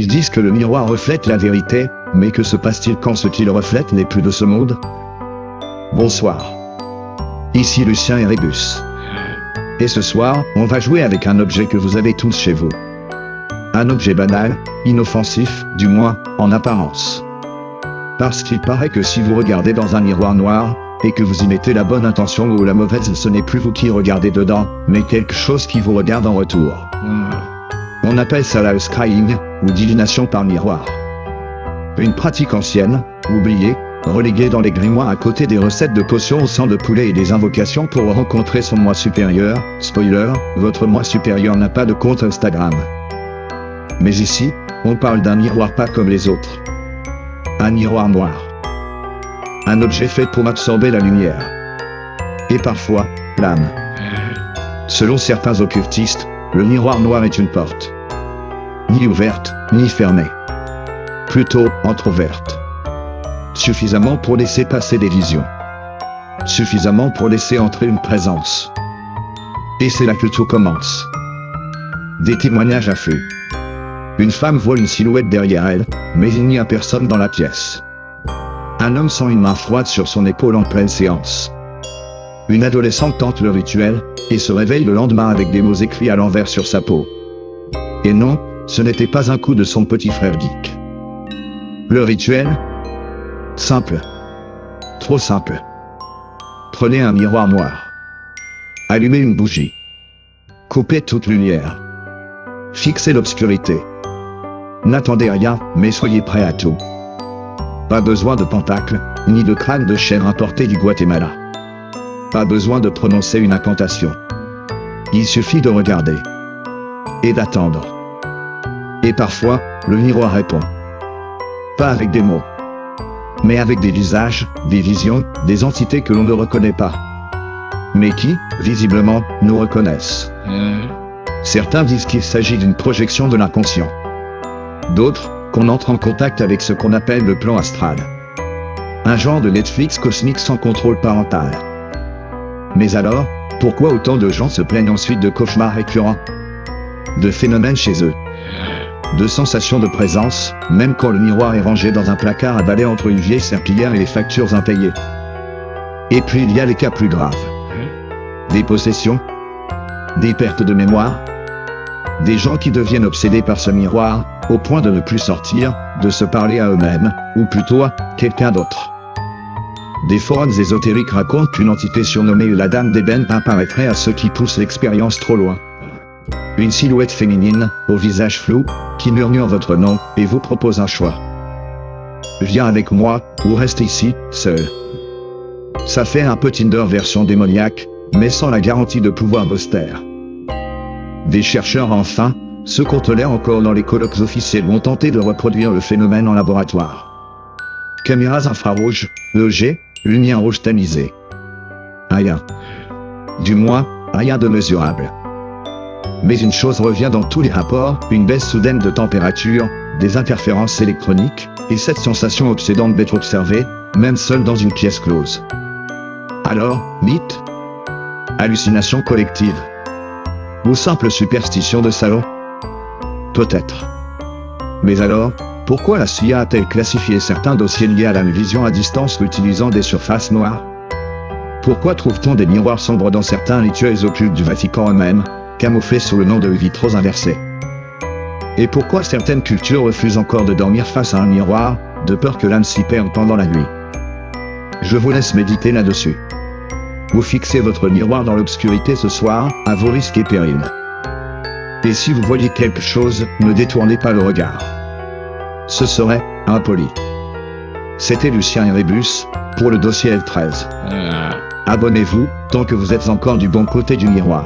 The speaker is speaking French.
Ils disent que le miroir reflète la vérité, mais que se passe-t-il quand ce qu'il reflète n'est plus de ce monde? Bonsoir. Ici Lucien et Rébus. Et ce soir, on va jouer avec un objet que vous avez tous chez vous. Un objet banal, inoffensif, du moins, en apparence. Parce qu'il paraît que si vous regardez dans un miroir noir, et que vous y mettez la bonne intention ou la mauvaise, ce n'est plus vous qui regardez dedans, mais quelque chose qui vous regarde en retour. On appelle ça la scrying, ou divination par miroir. Une pratique ancienne, oubliée, reléguée dans les grimoires à côté des recettes de potions au sang de poulet et des invocations pour rencontrer son moi supérieur. Spoiler, votre moi supérieur n'a pas de compte Instagram. Mais ici, on parle d'un miroir pas comme les autres. Un miroir noir. Un objet fait pour absorber la lumière. Et parfois, l'âme. Selon certains occultistes, le miroir noir est une porte. Ni ouverte, ni fermée. Plutôt, entr'ouverte. Suffisamment pour laisser passer des visions. Suffisamment pour laisser entrer une présence. Et c'est là que tout commence. Des témoignages affluent. Une femme voit une silhouette derrière elle, mais il n'y a personne dans la pièce. Un homme sent une main froide sur son épaule en pleine séance. Une adolescente tente le rituel, et se réveille le lendemain avec des mots écrits à l'envers sur sa peau. Et non, ce n'était pas un coup de son petit frère geek. Le rituel? Simple. Trop simple. Prenez un miroir noir. Allumez une bougie. Coupez toute lumière. Fixez l'obscurité. N'attendez rien, mais soyez prêt à tout. Pas besoin de pentacle, ni de crâne de chèvre importé du Guatemala. Pas besoin de prononcer une incantation. Il suffit de regarder. Et d'attendre. Et parfois, le miroir répond. Pas avec des mots. Mais avec des visages, des visions, des entités que l'on ne reconnaît pas. Mais qui, visiblement, nous reconnaissent. Certains disent qu'il s'agit d'une projection de l'inconscient. D'autres, qu'on entre en contact avec ce qu'on appelle le plan astral. Un genre de Netflix cosmique sans contrôle parental. Mais alors, pourquoi autant de gens se plaignent ensuite de cauchemars récurrents? De phénomènes chez eux. De sensations de présence, même quand le miroir est rangé dans un placard à balai entre une vieille serpillière et les factures impayées. Et puis il y a les cas plus graves. Des possessions. Des pertes de mémoire. Des gens qui deviennent obsédés par ce miroir, au point de ne plus sortir, de se parler à eux-mêmes, ou plutôt à quelqu'un d'autre. Des forums ésotériques racontent qu'une entité surnommée la Dame d'Ébène apparaîtrait à ceux qui poussent l'expérience trop loin. Une silhouette féminine, au visage flou, qui murmure votre nom, et vous propose un choix. Viens avec moi, ou reste ici, seul. Ça fait un peu Tinder version démoniaque, mais sans la garantie de pouvoir austère. Des chercheurs enfin, ceux qu'on tolère encore dans les colloques officiels, vont tenter de reproduire le phénomène en laboratoire. Caméras infrarouges, EEG, lumière rouge tamisée. Rien. Du moins, rien de mesurable. Mais une chose revient dans tous les rapports, une baisse soudaine de température, des interférences électroniques, et cette sensation obsédante d'être observé, même seul dans une pièce close. Alors, mythe? Hallucination collective? Ou simple superstition de salon? Peut-être. Mais alors, pourquoi la CIA a-t-elle classifié certains dossiers liés à la vision à distance utilisant des surfaces noires? Pourquoi trouve-t-on des miroirs sombres dans certains rituels occultes du Vatican eux-mêmes, camouflés sous le nom de vitraux inversés? Et pourquoi certaines cultures refusent encore de dormir face à un miroir, de peur que l'âme s'y perde pendant la nuit? Je vous laisse méditer là-dessus. Vous fixez votre miroir dans l'obscurité ce soir, à vos risques et périls. Et si vous voyez quelque chose, ne détournez pas le regard. Ce serait impoli. C'était Lucien et Rébus, pour le dossier L13. Abonnez-vous, tant que vous êtes encore du bon côté du miroir.